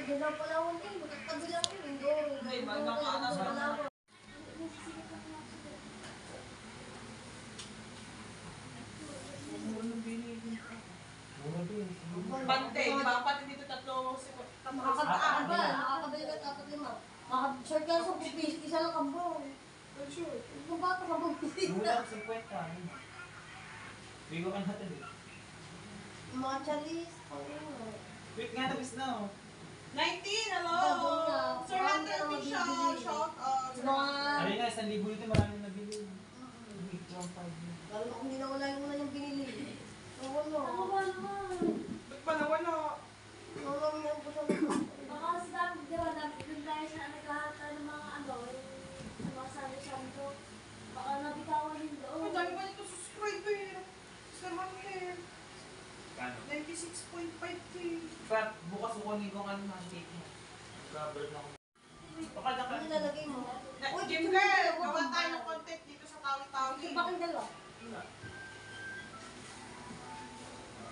Dalaw pala ako eh. Magkatabi lang yun. Hindi, magkakaanas na. Pante, di ba? Pante dito tatlo. Makakataan ba? Makakabili ka 4-5. Makaka-short ka sa pupis. Isa lang kambo. Sure. Kung ba ka pupis? Mula 50. Bigo ka natin eh. Mga chalis. Wait nga, tapos na oh. 19, hello! Sir Hunter Official, shout out. Ano nga, 1,000 nito maraming nabili. Lalo na kung hindi na wala yung binili. Nawala. Ba't pa nawala? Nawala mo yan po sa Baka kasi dami, di ba, doon tayo sa nagkahata ng mga ano, sa mga sando-sando. Baka nabitawan din doon. Ang dami pa nito subscriber. Sir Hunter. Kano? 96.5K. But, bukas kukunin ko ano na cake mo. Cover na ako. Baka na Ano nilalagay mo? Jim Girl, gawa tayo ng content dito sa Tawi-Tawi. Bakit dalawa? Wala.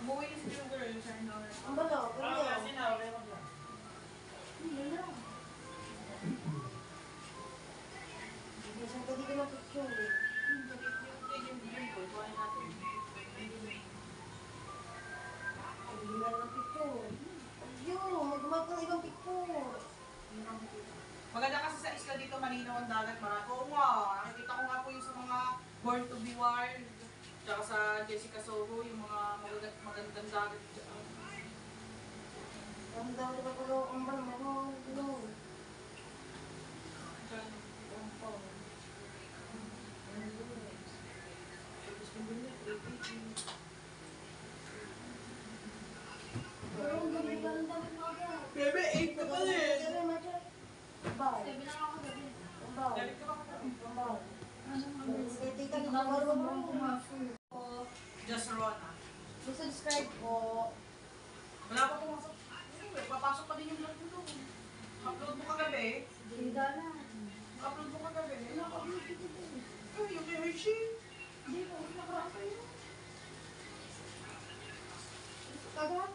Buhay ni si Jim Girl, Sir Hunter. Ang balo? Wala kasi na, okay lang lang. Yun lang. Isang ka dito ng picture eh. Hindi na ng picture. Yun, magmag ng ibang picture. Maganda kasi sa isla dito, malinaw ang dagat. Oo nga, nakikita ko nga po yung sa mga Born to be Wild. Tsaka sa Jessica Soho, yung mga magandang dagat dyan. Ang dami na pala ang balo mo. Pero ang gabi ka ng damit mo agad. Bebe, 8 na pala eh. Bye. Sabi lang ako gabi. Bye. Galit ka ba ka? Tita, nakabalo mo. Just Rona. Subscribe po. Wala pa pumasok. Papasok pa din yung vlog mo doon. Upload mo kagabi. Hindi na. Upload mo kagabi. Naka-upload dito din. Ay, yung kay Hershey. Hindi ko, nakaraan pa yun. Kagahan.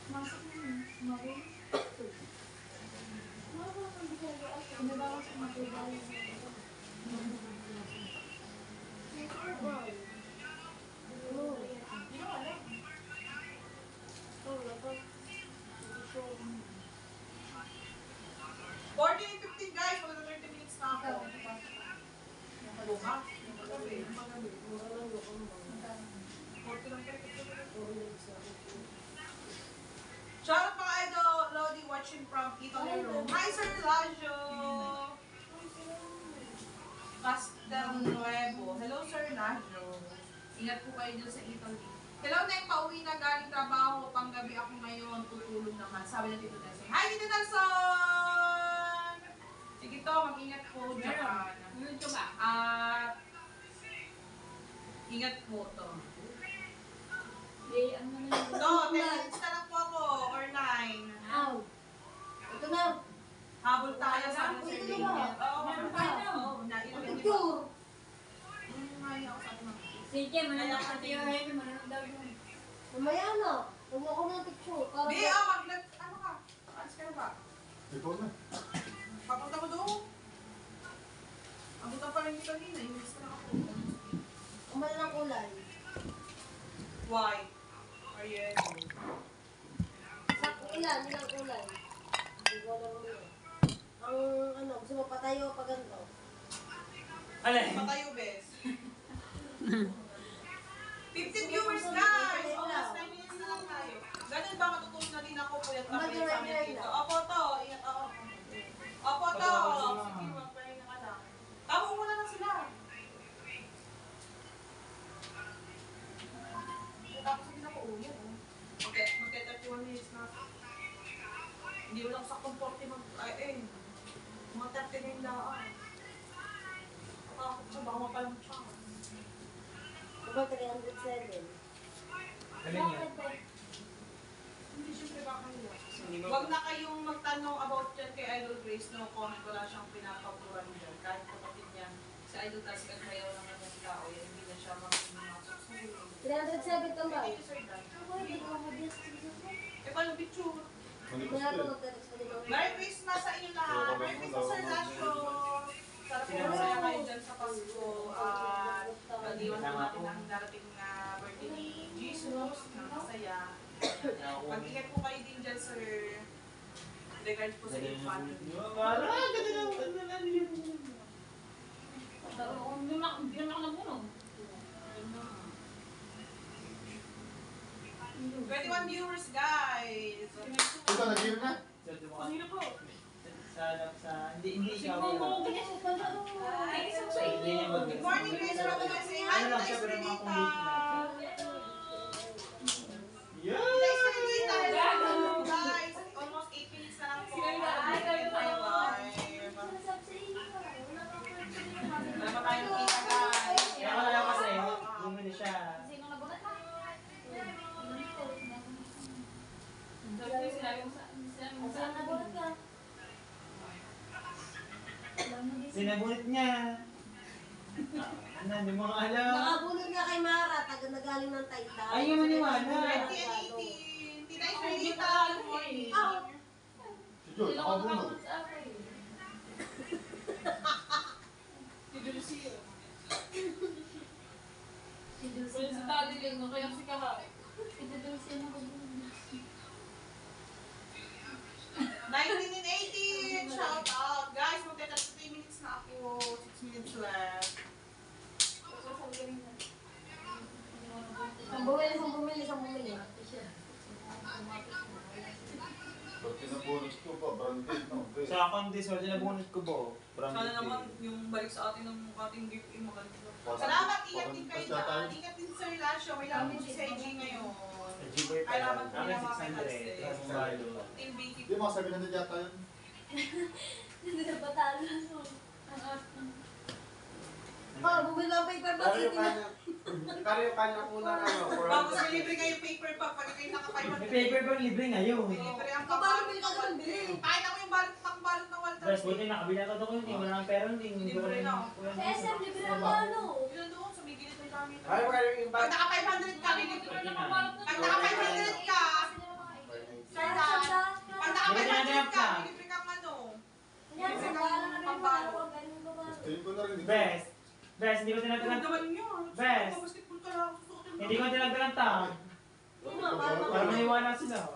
Masok na yun. Maroon. Maroon ang bigay. Ano ba ako sa matibay? Oo. Hindi ko alam. Oo, ito. 14:15 guys, wala na 30 minutes na ako. Buka? Kagabi. Kagabi. 40 lang kayo. Shoutout mga idol, Lodi watching from Italy room. Hi Sir Lajo! Castel Nuevo. Hello Sir Lajo. Ingat po kayo dyan sa Italy. Hello Nek, pauwi na galing trabaho. Panggabi ako ngayon, tutulog naman. Sabi na Tito Nelson. Hi Tito Nelson! Sige to, mag-ingat po dyan. At ingat po to. Ano na yun? No, 10 minutes na lang po ako, or 9. Ow. Ito na. Habol tayo sa Uy, Sir ito David. ba? Oo, meron tayo. Oo, Ang nailan picture. Ngayon ako sa atin. Sige, mananap ka tayo. Mananap daw yun. Mamaya na. Huwag mo ako ng picture. Para Di, ano ka? Alis ka na ba? Ikaw na. Papunta ko doon. Abutan pa rin yung kanina, yung list na ako. Umal ng kulay. White. Ayan. Sa ilan kulay. Hindi ko alam mo yun. Ang ano, gusto mo patayo pa ganito. Alay! Patayo, bes. 50 viewers, guys! Almost 9 minutes na lang tayo. Ganun ba matutulog na din ako po yung kapatid sa amin dito? Opo to. Ingat ako. Opo to. Sige, magpahinga ka lang. Tamo muna na sila. Tapos hindi na ko uwi. Okay, magka-31 minutes na. Hindi mo lang sa comforte mga 39 lang. Takot siya, baka mapalam siya. Diba 307? Alin yan? Bakit ba? Hindi siyempre baka nila. Hindi ba? Huwag na kayong magtanong about yan kay Idol Grace. No comment, wala siyang pinapaguran dyan. Kahit kapatid niya, si Idol Grace ang kayaw naman yung tao. Yan, hindi na siya makasusunod. 307 ka ba? Thank you, Sir Dan. Ako, hindi ko mabiyas sa isa ko. Eh, paano picture? Malipas Gerardo, magte-text pa din ako. Merry Christmas sa inyo lahat. Merry Christmas, Sir Lasho. Sana po masaya kayo dyan sa Pasko. At pag-iwan po natin ang darating na birthday ni Jesus na masaya. Mag-ingat po kayo din dyan, sir. Regards po sa inyong family. Wala, ganda lang. Ganda lang yun. Hindi naman ako nabunog. 21 viewers, guys. Ito, nag-hear na? Sino po? Hindi siya ako. Hindi niya Good morning, Grace. Ano ba say hi? Ano lang Nice siya, pero mga Renita. complete Yeah! Nice Renita. Hello, guys. Almost 8 minutes na lang po. Wala pa tayong kita, guys. Kaya ko lang kasi, bumili siya. Saan nabulat ka? Sinabunit niya. Ano, hindi mo alam. Nakabunod nga kay Mara, taga nagaling ng Taytay. Ay, yung maniwala. 2018. Tinay Renita. Good morning. Si Joy, nakabunod. Si Dulce na. Si Dulce na kabunod. 1918. Shout out. Guys, magte-touch 3 minutes na ako. 6 minutes left. Isang bumili. Ba't pinabunod ko pa? Branded, no? Sa akin, this was nabunit ko po. Sana naman yung balik sa atin ng ating gift yung magaling. Salamat, ingat din kayo dyan. Ingat din Sir Lasho. May lamang si Seji ngayon. Ay, laban po nila mga penalty. Team Vicky. Hindi, mga 700 yata yun. Hindi na patalo. Bumili lang paper bag. Pero yung kanya po na Tapos may libre kayo paper bag pag kayo naka-500. May paper bang libre ngayon? May libre ang Paano pambalot bili ng ka naman bili? Kahit ako yung pang-balot ng Walter. Bes, buti nakabila ka doon hindi. Wala nang pera hindi. Libre na. Sa SM, libre ang ano. Yun doon, sa may gilid ng gamit. Ay, wala yung Pag iba. naka-500 ka, libre na pag naka-500 ka, Sir Dan, pag naka-500 ka, libre kang ano. Yan, sa bahala na rin yung mga ganun ba ba? Gustuin ko na rin. Bes, hindi ko Ano tinagdagan. naman yun? Bes. Basketball ka lang, susuotin mo. Hindi ko tinagdagan tag. Para maniwala sila.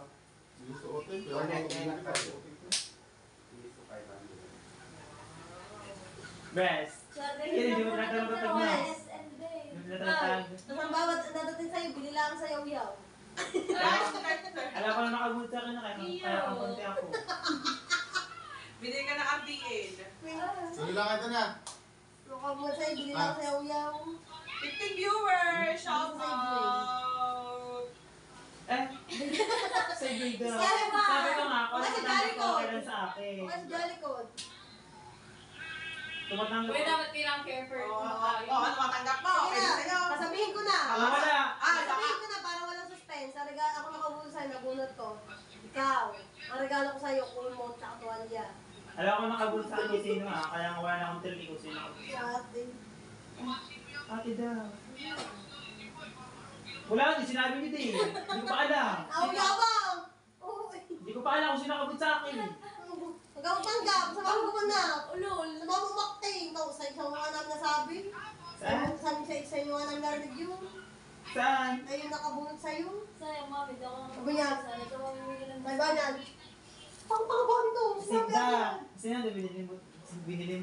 Susuotin, kaya ako bumili ka. Susuotin ko. Bes, hindi mo tinagdagan tag na. SM day. Hindi mo tinagdagan tag. Tapos ang bawat nadating sa'yo, bili lang sa yaw-yaw. Alam ko na nakabunit sa akin na kaya ang konti ako. Bili ka ng RDL. Sali lang ito na. Kung mo sa'yo, bili lang sa yaw-yaw. 15 viewers, shout out. Sa video. Sabi ba? Sabi ko nga, kung Kasi ano galing ko, ko. kailan sa akin. Kung kasi Jolly Code. Tumatanggap Wait, ko. dapat kailangan care for ano matanggap mo? Sige Okay na, sa'yo. sasabihin ko na. Wala. Sasabihin ko na para walang suspense. Ang regalo ako nakabunod sa'yo, nabunod ko. Ikaw, ang regalo ko sa'yo, kulmo, tsaka tuwalya. Alam ko nakabunit sa akin sino nga, kaya nga wala na akong trilli kung sino ako. Ate. Ate daw. Wala, hindi sinabi niyo din. Hindi ko pa alam. Ako yabang! Uy! Hindi ko pa alam kung sino nakabunit sa akin. Huwag kang tanggap, sa mga gumanap. Ulol. Sa mga umakting. Sa isang mga namin nasabi. Saan? Sa inyo nga nang narinig yun. Saan? Ayun nakabunod sa'yo. Sayang, mami, daw ako Sabi niya. Sana ikaw ang bumili ng May ba yan? Pang-pang ito. Sinda. Sino binili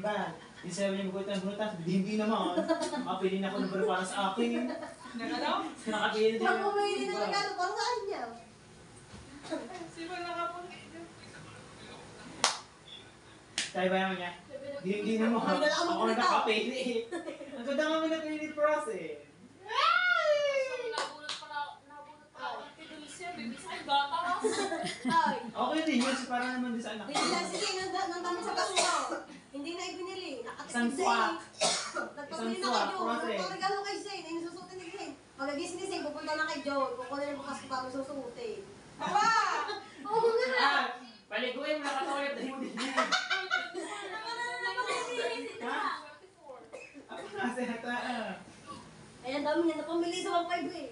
ba? Yung sabi niya magkita ng bunutas, hindi naman. Makapili na ako ng baro para sa akin. Nagalaw? Nakapili din. Pag pumili ng regalo, para saan niya? Sino nakapunta? Sabi ba naman niya? Hindi naman. Ay, wala akong Ako na magpunta. nakapili. Ang ganda nga mga napili ni Pros eh. Nabunot pa ako. Ate Dulce, bibig sa akin, bata ka. Ay. Okay din yun, para naman din sa anak. Binili lang sige, nang dami sa baso. Hindi na ibinili. Isang Nakatikip swak. Nagpabili Isang na kay swak, Joe. Pros eh. Nagpapagalo kay Zane. Ay nasusutin ni Zane. Pagkagising ni Zane, pupunta na kay Joe. Kukunin na bukas ko para susutin. Aba! Oo nga. Ah, paliguin mo na katulad dahil mo din yan. Ako kasi hata ah. Ay, ang dami niya napamili sa 1.5 eh.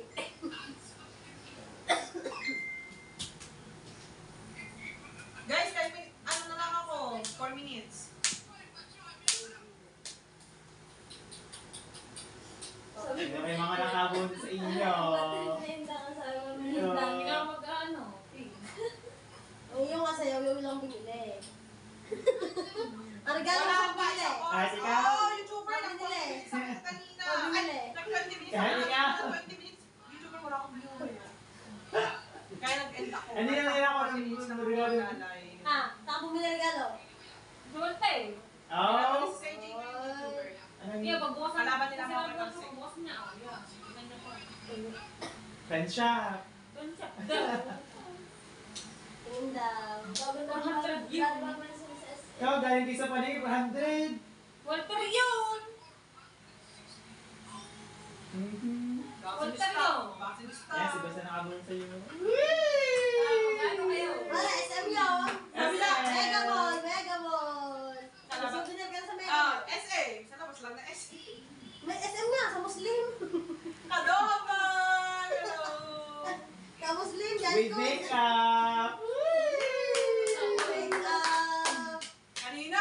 Guys, kahit may, ano na lang ako, 4 minutes. Tignan mo yung mga nakabunod sa inyo. Linda kasama mo. Yeah. Dami na mag-ano. Yung kasayaw-yaw lang binili. Ang regalo Wala ko pa binili. isang Kahit oras. ikaw. Oo, YouTuber lang po. Bumili. Sa akin kanina. Bumili. Ay, nag-20 minutes. Kahit ako. ikaw. 20 minutes. YouTuber, wala akong view. Kaya nag-end ako. Hindi na nila ako ng 40 minutes na regalo. maglalay. Saan bumili regalo? Dumalte. Oh! Si CJ ko yung YouTuber. Anong Kaya pagbukas Kalaban nila mga kasi kasi. pagbukas niya. Oh, yeah. Ganda ko. friend shop? Doon siya. Tingin daw. Bago na ako. Ikaw, galing kayo sa panay, 400. Walter yun! Vaccine stock. Vaccine stock. Ayan, si Basta nakabunod sa'yo. Ano kayo? Wala, SM yun. SM. Mega Mall, Mega Mall. Souvenir ka na sa Mega Mall. SA. Sa labas lang na SA. May SM nga, sa Muslim. Adobo! Hello! Ka Muslim, yan With ko. makeup! Makeup. Kanina,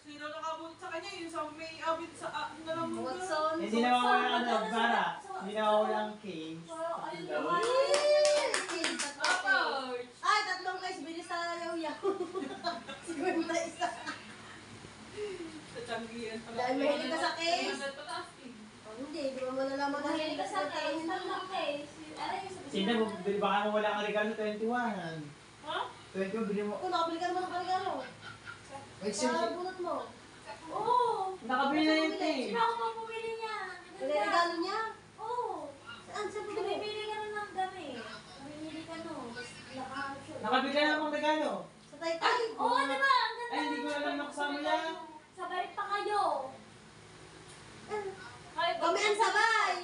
sino nakabunod sa kanya? Yung sa may abit sa nalamon doon. Watson. Hindi nawawala ang Bara. Hindi nawawala ang cake. Ay, tatlong guys, bilis sa yaw-yaw. Siguro na isa. Sa Changian pala. Dahil mahilig ka sa case. Pataas eh. Oh, hindi, di mo malalaman na Mahilig ka sa case. Hindi. Tatlong case. Ano yung sabi Sino, baka mo wala kang regalo 21. Ha? 21, bili mo. Kung nakabili ka naman ng regalo. Para bunot mo. Oo. Nakabili na yun, eh. Sino ako mapumili niya? Wala yung regalo niya. Oo. Saan? Saan bumili? Bumibili ka rin ng dami. Bumibili ka no. Tapos nakahanap siya. Nakabili ka na akong regalo. Sa Taytay. Oo, diba? Ang ganda. Ay, hindi ko alam na kasama yan. Sabay pa kayo. Kayo pa- Kami ang sabay.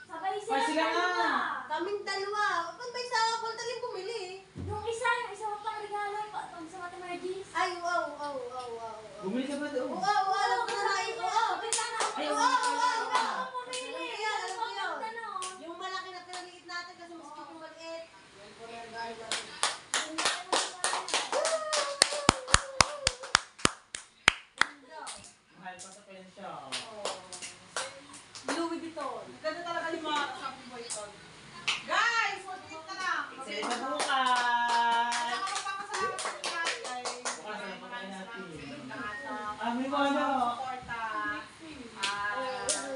Sabay Ay, sila. sila nga. dalawa. Kaming dalawa. Ba't ba isa? Walter yung bumili. Yung isa mo pang regalo pag sa Matemergis. Ay, wow. Bumili ka ba doon? Wow, alam ko na rin. Wow. Ay, Wow. Pumili. Alam ko yun. Ang ganda, no? Yung malaki na pinaliit natin kasi mas cute yung maliit. Yan po na yung regalo natin. Mahal pa sa friend shop. Louis Vuitton. Ganda talaga yung mga shopping boy ko. Guys, 1 minute na lang. Excited na bukas! Nakakapagpapasalamat sa inyo guys. Bukas na pagkain natin. Lahat ng Ah, may mga ano. suporta.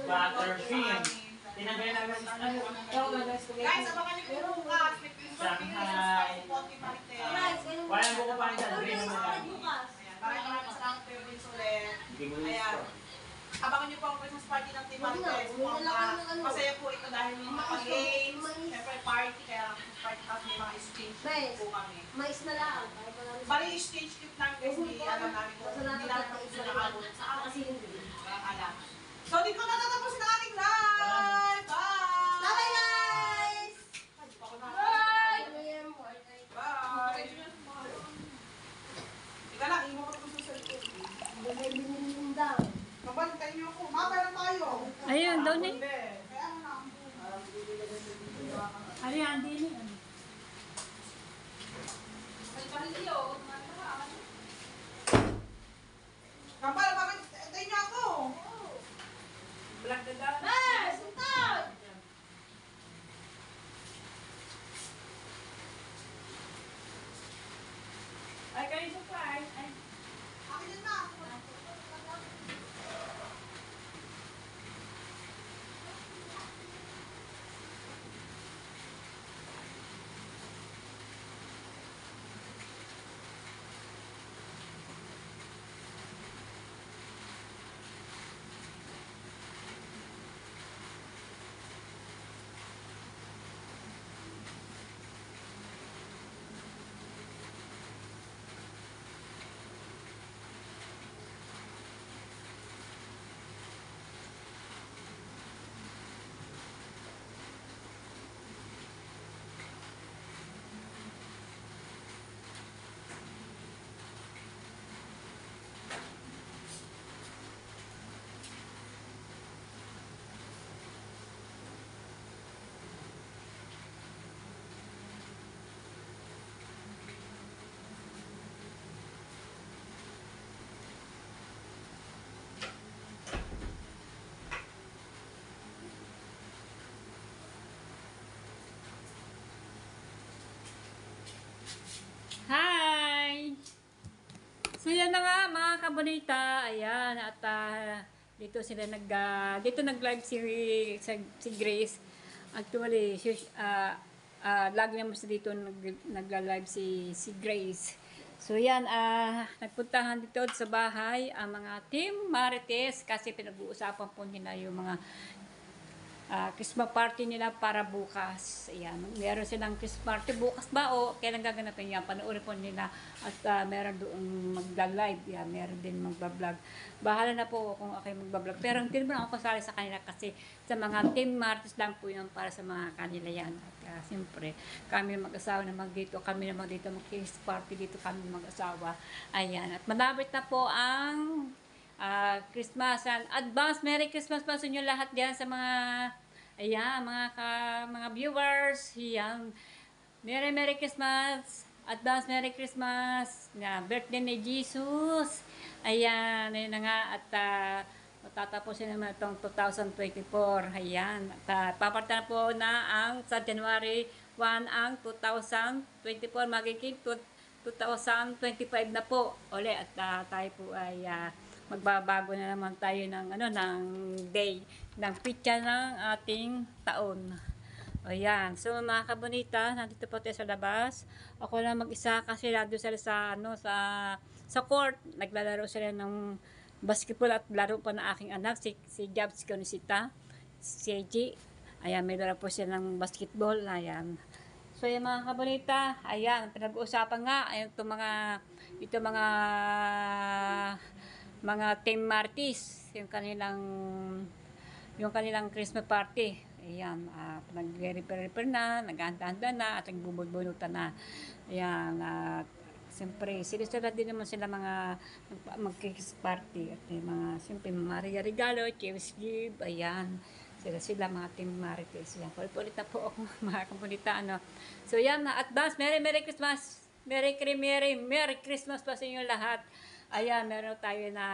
Butterfin. Tinanggal namin sa ano. Guys, abangan niyo po bukas. May Shanghai. Guys, ganun Walang buko pa rin dyan. Green mo lang. bukas. Maraming salamat kayo po ulit. Hindi mo yung Ayan. Abangan niyo po ang Christmas party ng Team Marites. Masaya po ito dahil may mga games. Siyempre party, kaya Christmas party tapos may mga exchange Guys. po kami. Mais na lang. Kahit marami. Bali, exchange trip lang guys, hindi alam namin kung hindi namin kung sino nakabot sa akin. Kasi hindi. Walang alam. So, dito na natapusin ang ating live! Bye! Bye guys! Bye! Bye! Ika lang, imo ko ito sa cellphone. Bumili daw. Mabantay niyo ako. Mabala tayo. Ayun, daw ni. Hindi. Kaya ano na ako. Ari, andi ni. Kampal, bakit tayo niyo ako? Hey! Sultan! Ay, kayo surprise. Ay, Akin yan na. kabonita, ayan, at dito sila dito nag-live si Grace. Actually, lagi naman sa dito nagla-live si Grace. So yan, nagpuntahan dito sa bahay ang mga Team Marites kasi pinag-uusapan po nila yung mga Christmas party nila para bukas. Ayan, meron silang Christmas party bukas ba o kailan gaganapin yan? Panoorin po nila at meron doon magla-live. Yan, meron din magbablog. Bahala na po kung ako magbablog. Pero hindi naman ako kasali sa kanila kasi sa mga Team Martes lang po yun para sa mga kanila yan. At siyempre, kami mag-asawa naman dito. Kami naman dito mag-Christmas party dito kami mag-asawa. Ayan, at malapit na po ang Christmas and advance Merry Christmas pa sa inyo lahat diyan sa mga mga viewers. Yan. Merry Christmas. Advance Merry Christmas. Na birthday ni Jesus. Ayan, ayun na nga at matatapusin naman itong 2024. Ayan. At paparta na po na ang sa January 1 ang 2024 magiging 2025 na po. Uli at tayo po ay magbabago na naman tayo ng day ng pitya ng ating taon. O yan. So mga kabonita, nandito po tayo sa labas. Ako lang mag-isa kasi nandito sila sa court. Naglalaro sila ng basketball at laro pa ng aking anak si Jabs Conisita, si AJ. Ayan, may laro po sila ng basketball. Ayan. So yung mga kabonita, ayan, pinag-uusapan nga ito mga Team Martis, yung kanilang Christmas party. Ayan, nag-repair na, naghahanda-handa na, at nagbubunutan na. Ayan, siyempre, sila din naman sila mga mag-Christmas party. At mga, siyempre, mga regalo, James Gibb, ayan. Sila mga Team Marites. Ayan, ulit na po ako mga kapunita. So, yan, advance, Merry Christmas! Merry Christmas pa sa inyo lahat. Ayan, meron tayo na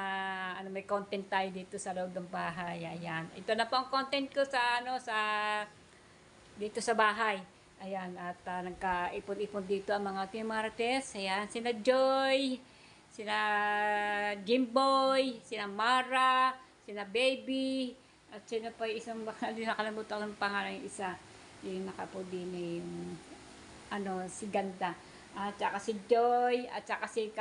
may content tayo dito sa loob ng bahay. Ayan. Ito na po ang content ko dito sa bahay. Ayan, at nagka-ipon-ipon dito ang mga Team Marites. Ayan, sina Joy, sina Jimboy, sina Mara, sina Baby, at sino pa yung isang hindi nakalimutan ko ng pangalan yung isa. Yung nakapo din yung si Ganda. At saka si Joy, at saka si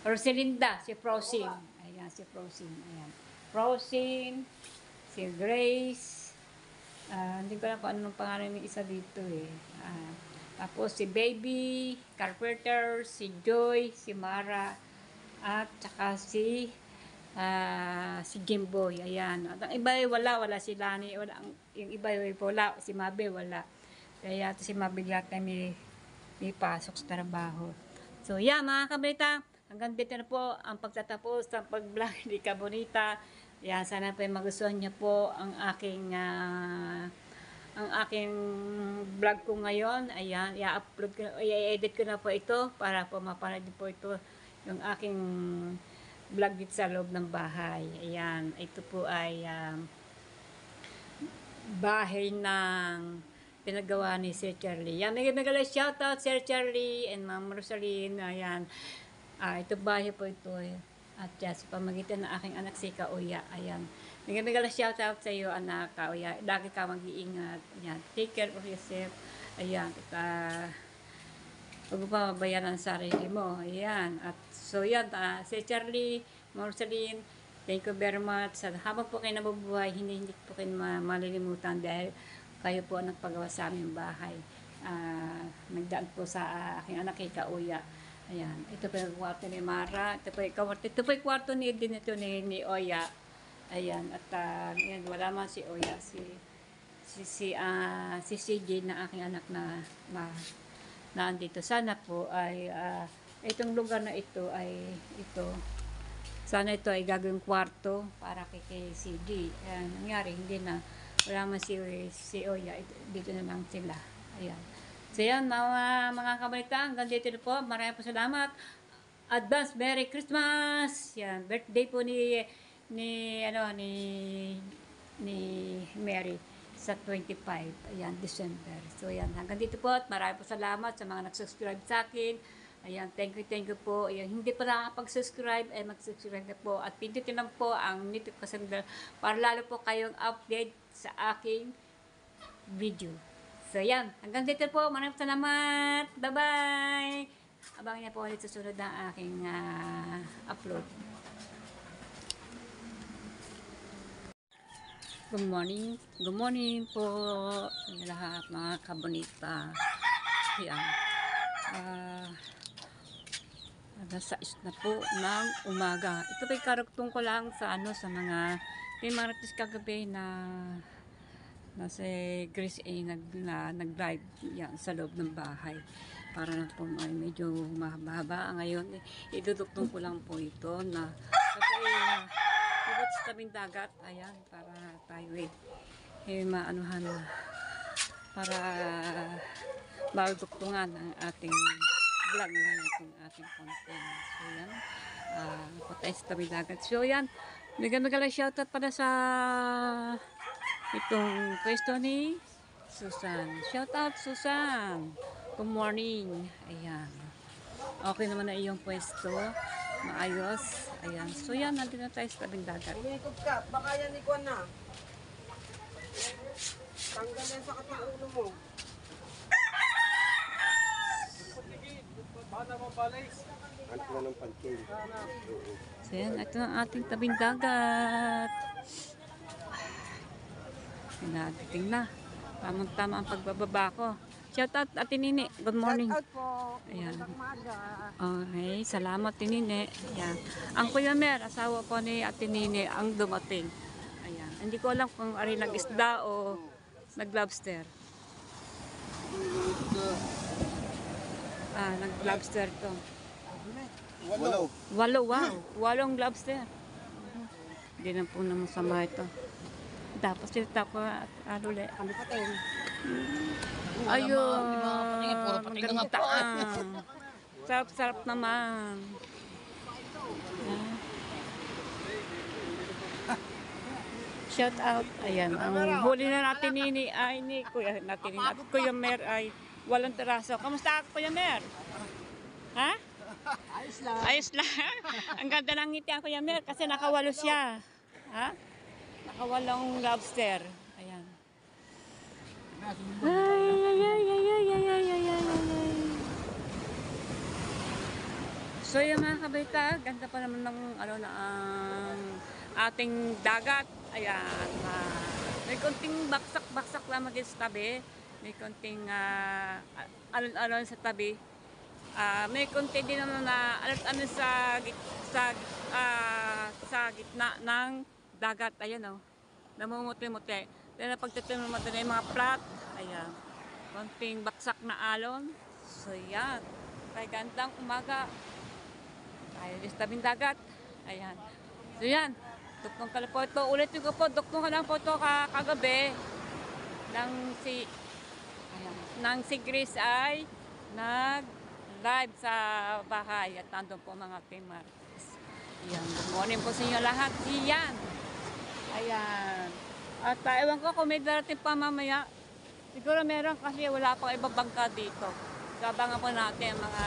Rosalinda, si Frosin. Ayan, si Frosin. Ayan. Frosin, si Grace. Hindi ko alam kung anong pangalan ng isa dito eh. Tapos si Baby, Carpenter, si Joy, si Mara, at saka si Jimboy. Ayan. At ang iba ay wala si Lani, yung iba ay wala, si Mabe wala. Kaya si Mabe lahat may pasok sa trabaho. So yeah, mga kabalita, hanggang dito na po ang pagtatapos ng pag-vlog ni Kabonita. Ayan, sana po magustuhan niyo po ang aking vlog ko ngayon. Ayan, i-edit ko na po ito para po mapanood po ito yung aking vlog dito sa loob ng bahay. Ayan, ito po ay bahay ng pinagawa ni Sir Charlie. Yan, may shoutout Sir Charlie and Ma'am Rosaline. Ayan, ito bahay po ito eh. At sa pamagitan ng aking anak si Kauya. Ayan, may shoutout sa iyo anak Kauya. Lagi ka mag-iingat. Ayan, take care of yourself. Ayan, huwag mo pa mabayan ang sarili mo. Ayan. At so yan, si Charlie, Marceline, thank you very much. At habang po kayo nabubuhay, hindi po kayo malilimutan dahil kayo po ang nagpagawa sa aming bahay. Nagdaan po sa aking anak kay Kauya. Ayan. Ito po yung kwarto ni Mara. Ito po yung kwarto ni Oya. Ayan. At yan, wala man si Oya. Si CJ na aking anak na andito. Sana po ay itong lugar na ito ay sana ito ay gagawing kwarto para kay CJ. Nangyari hindi na wala man si Oya, dito na lang sila. Ayan. So yan mga kabalita, hanggang dito na po. Maraming po salamat. Advance Merry Christmas. Yan, birthday po ni Mary sa 25, ayan, December. So yan, hanggang dito po at maraming po salamat sa mga nag-subscribe sa akin. Ayan, thank you po. Ayan, hindi pa nakakapag-subscribe, ay mag-subscribe na po. At pindutin lang po ang notification bell para lalo po kayong update sa aking video. So, yan. Hanggang dito po. Maraming salamat. Bye-bye. Abangan niyo po ulit sa sunod ng aking upload. Good morning. Good morning po sa lahat mga kabonita. Yan. Nasa is na po ng umaga. Ito ba'y karugtong ko lang sa sa mga Timaratis kagabi na si Grace A nag-live yan sa loob ng bahay. Para na po ay medyo mahaba. Ngayon, iduduktong ko lang po ito na ibot sa tabing dagat. Ayan, para tayo maanuhan para magduktungan ang ating vlog na itong ating content. So yan, patay sa tabing dagat. So yan, mega shoutout pala sa itong pwesto ni Susan. Shoutout Susan! Good morning. Ayan. Okay naman na iyong pwesto. Maayos. Ayan. So yan, nandito na tayo sa tabing dagat. Umikot ka, baka yan ikuan na. Tanggal yan sa kating ulo mo. Anak na ng pagkin. So yan, ito ang ating tabing dagat. Nagdating na. Tamang-tama ang pagbababa ko. Shoutout Ate Nini. Good morning. Shout out po. Ayan. Magandang umaga. Okay, salamat Ate Nini. Ayan. Ang Kuya Mer, asawa po ni Ate Nini, ang dumating. Ayan. Hindi ko alam kung ari nag-isda o nag-lobster. Nag-lobster to. Walo. Wow. 8 lobster. Hindi na po naman sama ito. Tapos sila ko alule. Kami pa tayo. Ayun. Maganda. Sarap-sarap naman. Shout out. Ayan. Ang huli na natin ni Kuya natin ni Kuya Mer ay 8 teraso. Kamusta Kuya Mer? Ha? Ayos lang. Ayos lang. Ang ganda ng ngiti ang Kuya Mer kasi nakawalo siya. Ha? Nakawalong lobster. Ayan. So yung mga kabaita, ganda pa naman ng ang ating dagat. Ayan. May konting baksak-baksak lamang din sa tabi. May konting alon-alon sa tabi. May konti din naman na alon-alon sa gitna ng dagat. Ayan o. Namumuti-muti. Dahil pagtitin mo yung mga plat. Ayan. Konting baksak na alon. So yan. Kaya gandang umaga. Tayo din sa tabing dagat. Ayan. So yan. Duktong ka lang po ito. Ulitin ko po. Duktong ka lang po ito kagabi. Nang si Grace ay nag-live sa bahay. At nandun po mga Timaratis. Ayan. Good morning po sa inyo lahat. Iyan. Ayan. At ewan ko kung may darating pa mamaya. Siguro meron kasi wala pang ibang bangka dito. So abangan po natin mga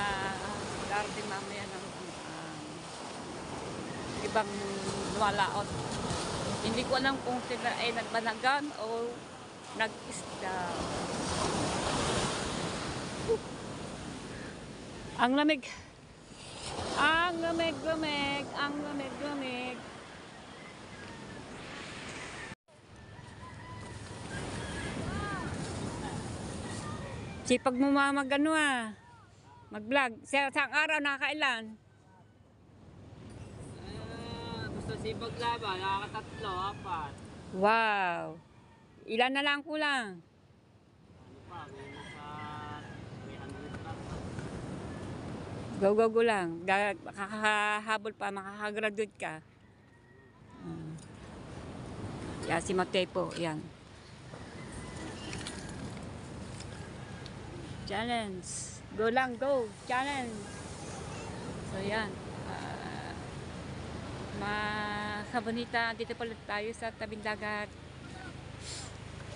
darating mamaya ng ibang lumalaot. Hindi ko alam kung sila ay nagbanagan o nag-isda. Ang lamig. Ang lamig. Ang lamig. Sipag mo mag-ano mag-vlog. Sa araw nakakailan? Gusto sipag laban, nakakatatlo, 4. Wow. Ilan na lang kulang? Ano pa, may nasa 300 lang. Go lang. Makakahabol pa, makakagraduate ka. Yan si Mateo po, yan. Challenge. Go lang, go. Challenge. So yan. Mga dito pala tayo sa tabing dagat.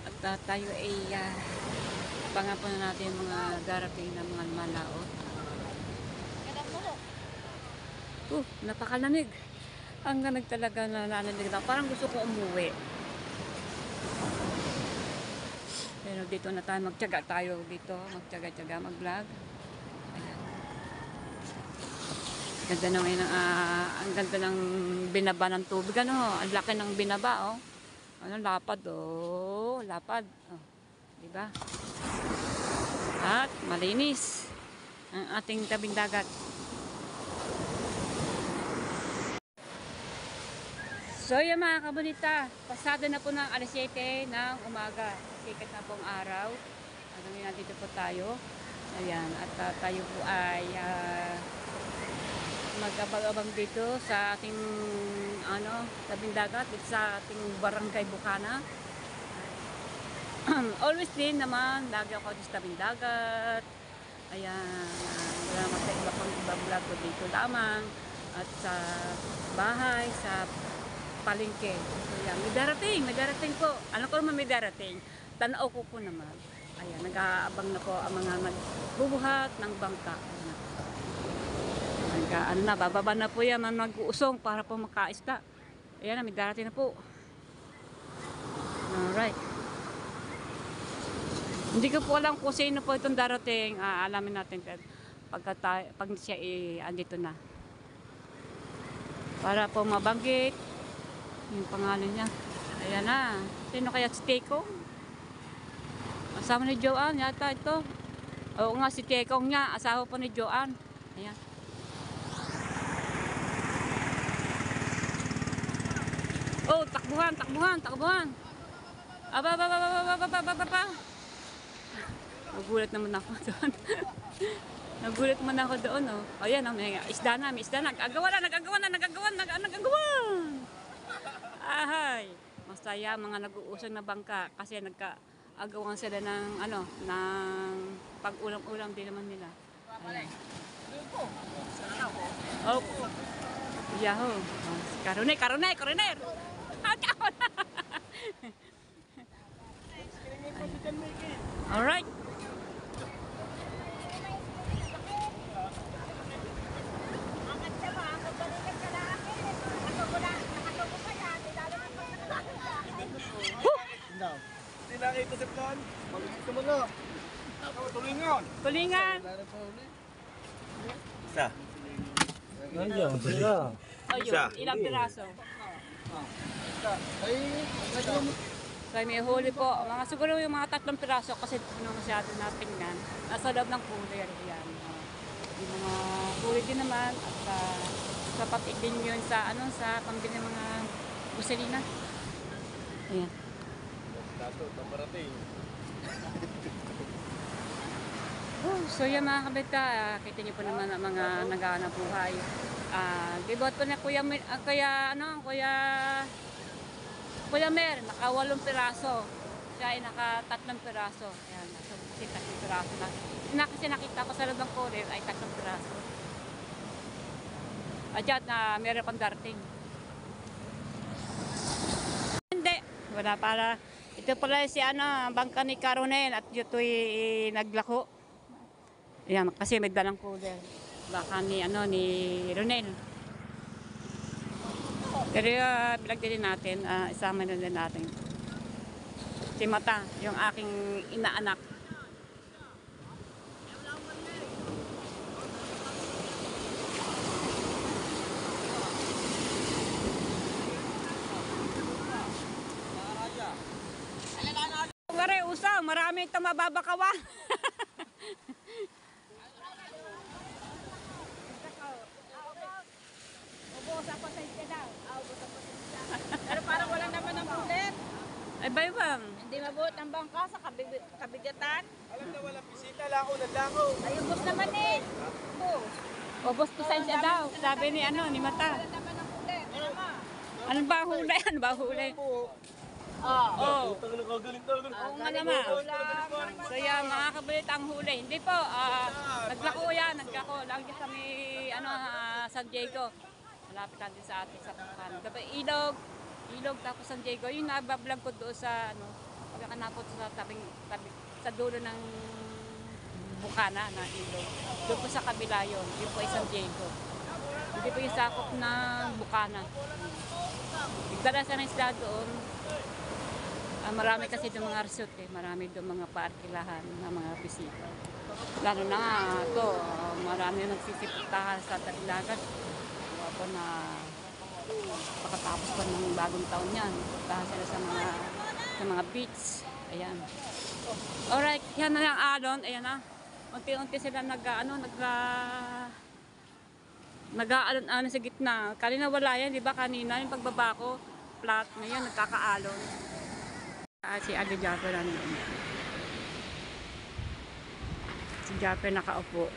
At tayo ay abangan po na natin mga darating na mga malaot. Napakalamig. Ang lamig talaga na nananig na. Parang gusto ko umuwi. Pero dito na tayo, magtiyaga tayo dito. Magtiyaga-tiyaga, mag-vlog. Ayan. Ganda ng, ang ganda ng binaba ng tubig. Ano, ang laki ng binaba, oh. Ano, lapad, oh. Lapad. Oh. Diba? At malinis ang ating tabing dagat. So yung mga kabunita, pasado na po ng alas 7 ng umaga. Sikat na pong araw. Nandito po tayo. Ayan, at tayo po ay mag-abang-abang dito sa ating tabing dagat, dito sa ating barangay Bukana. Always din naman, lagi ako sa tabing dagat. Ayan, wala naman sa iba pang ibang vlog ko dito lamang. At sa bahay, sa palengke. So yan, may darating po. Ano ko naman may darating? Tanaw ko po naman. Ayan, nag-aabang na po ang mga nagbubuhat ng bangka. Bababa na po yan, mag-uusong para po makaisda. Ayan, may darating na po. Alright. Hindi ko po alam kung sino po itong darating. Alamin natin pag siya andito na. Para po mabanggit yung pangalan niya. Ayan na. Sino kaya si Tekong? Asawa ni Joanne yata ito. Oo nga, si Tekong niya. Asawa po ni Joanne. Ayan. Oh, takbuhan. Aba. Nagulat naman ako doon. Oh. Ayan, may isda na. Nagagawa na. Ahay. Masaya mga nag-uusang na bangka kasi nagkaagawan sila ng ng pag-ulam-ulam din naman nila. Ayan. Oh. Yahoo. Karunay. Alright. Hindi nakita si Plan. Mag-gusto mo na. Tulingan. Isa. Oh, yun. Ilang piraso? So, may huli po. Siguro yung mga 3 piraso kasi masyado natingnan. Nasa loob ng cooler. Yan. Yung mga huli din naman. At sapat din yun sa pambili ng mga gasolina. Ayan. So yan mga kabita, kita niyo po naman ang mga nag-aanap buhay. Libot po na Kuya Mer, naka 8 piraso. Siya ay naka 3 piraso. Ayan, so, kasi 3 piraso na. Kasi nakita ko sa loob ng cooler ay 3 piraso. At yan, meron pang darating. Hindi, wala para. Ito pala si bangka ni Caronel at ito'y naglako. Ayan, kasi may dalang cooler. Baka ni Ronel. Pero bilag din natin, isama na din natin. Si Mata, yung aking inaanak. Ngare, usang, marami itong mababakawan. Pero parang wala naman ng bullet. Ay, baywang. Hindi mabuot ang bangka sa kabigatan. Alam na walang bisita, lako na lako. Ay, ubos naman eh. Ubos. Obos pasensya daw, sabi ni Mata. Wala naman ng bullet. Ano ba huli? Oh. Oo nga naman. So yan, mga kabalit ang huli. Hindi po, naglako lang dyan sa may, San Diego. Malapit lang din sa atin sa Bukana. Dapat ilog tapos San Diego. Yung nabablog ko doon sa, pagkakanapot sa sa dulo ng Bukana na ilog. Doon po sa kabila yun. Yun po ay San Diego. Hindi po yung sakop ng Bukana. Nagdala ng isda doon. Marami kasi doon mga resort eh. Marami doon mga paarkilahan ng mga bisita. Lalo na ito, marami nagsisipuntahan sa Taglagat. Ako na pagkatapos pa ng bagong taon yan. Puntahan sila sa mga beach. Ayan. Alright, yan na yung alon. Ayan na. Unti-unti sila nag-aalon sa gitna. Kanina wala yan, di ba? Kanina yung pagbaba ko, flat. Ngayon, nagkakaalon. Si Ate Japper nandun. Si Japper nakaupo.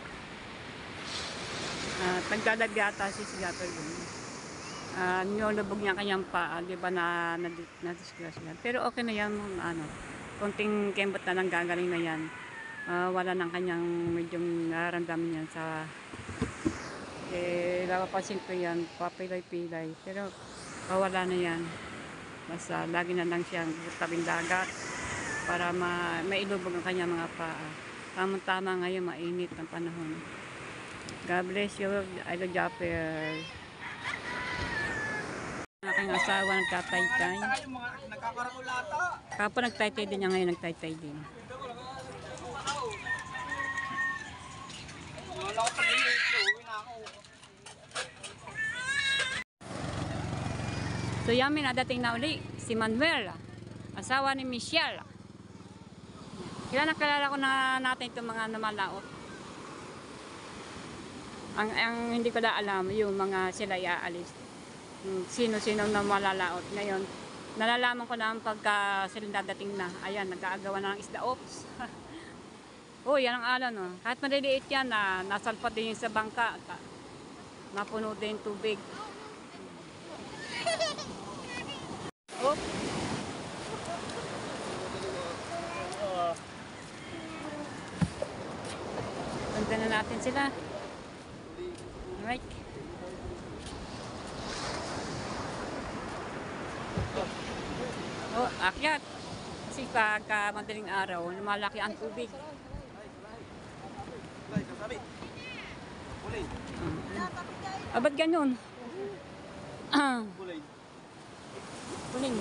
Nagdadagyata si Japper dun. Nilolubog niya kanyang paa, di ba na-discuss yan. Pero okay na yan, konting kembot na lang gagaling na yan. Wala nang kanyang medyong nararamdaman yan sa napapansin ko yan, papilay-pilay. Pero wala na yan. Basta lagi na lang siyang tabing dagat para mailubog ang kanyang mga paa. Tamang-tama ngayon, mainit ang panahon. God bless you, Idol Japper. Ang aking asawa nagtatay-tay. Yung mga nagkakarakulata. Kapag nagtay-tay din niya ngayon, nagtay-tay din. Wala ko pag-iit. Uwi na ako. So yan, nadating na uli si Manuel, asawa ni Michelle. Kilala ko na natin itong mga namalaot. Ang hindi ko na alam, yung mga sila iaalis. Sino-sino na malalaot. Ngayon, nalalaman ko na pagka sila dadating na. Ayan, nag-aagawa na ng isda. Oops! Oh, yan ang alon. Oh. Kahit maliliit yan, nasalpat din yung sa bangka. Napuno din tubig. Oops! Ganda na natin sila. Alright. Oh, akyat. Kasi pagka madaling araw, lumalaki ang tubig. Ba't ganun? Kuling.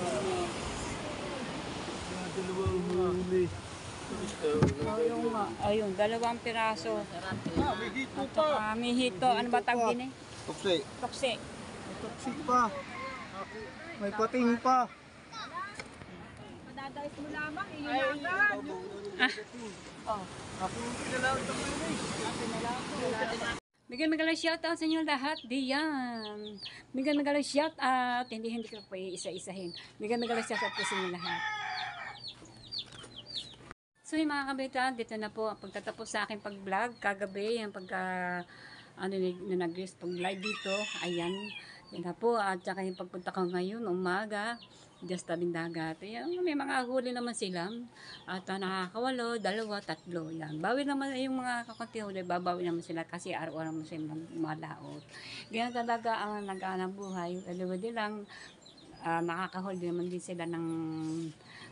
Ayun, 2 piraso. May hito At pa. may hito. Ano ba tawag din eh? Tuksi. Tokse. Tuksi pa. May pating pa. Madadais mo lamang, iyon agad. Ako yung pinalaot ng Bigyan magalang shoutout sa inyo lahat. Diyan. Bigyan magalang shoutout. Hindi ko pa isa-isahin. Bigyan magalang shoutout po sa inyo lahat. So yung mga kabitan, dito na po ang pagtatapos sa aking pag-vlog kagabi, yung nag-rest pag-live dito, ayan, yan na po, at saka yung pagpunta ko ngayon, umaga, just tabing dagat, ayan, may mga huli naman sila, at nakakawalo, 2, 3, yan, bawi naman yung mga kakunti huli, babawi naman sila, kasi araw-araw naman sila malaot, ganyan talaga ang nag-aanang buhay, alawadi lang, nakakahuli naman din sila ng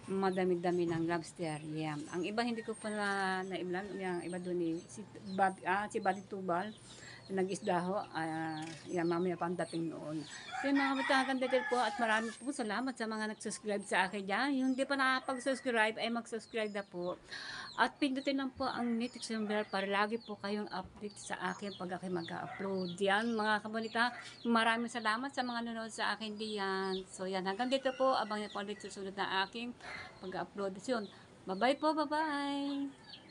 madami-dami ng lobster. Yeah. Ang iba hindi ko pa na-iblan. Yung iba doon si Buddy Tubal. Nag-isda ho. Yan, mamaya pang dating noon. So yung mga matahagan dito po at marami po salamat sa mga nag-subscribe sa akin dyan. Yung hindi pa nakapag-subscribe ay mag-subscribe na po. At pindutin lang po ang notification bell para lagi po kayong update sa akin pag ako mag-upload. Yan mga kamunita, maraming salamat sa mga nanonood sa akin diyan. So yan, hanggang dito po, abang niyo po ulit susunod na aking pag-upload. Bye-bye po, bye-bye!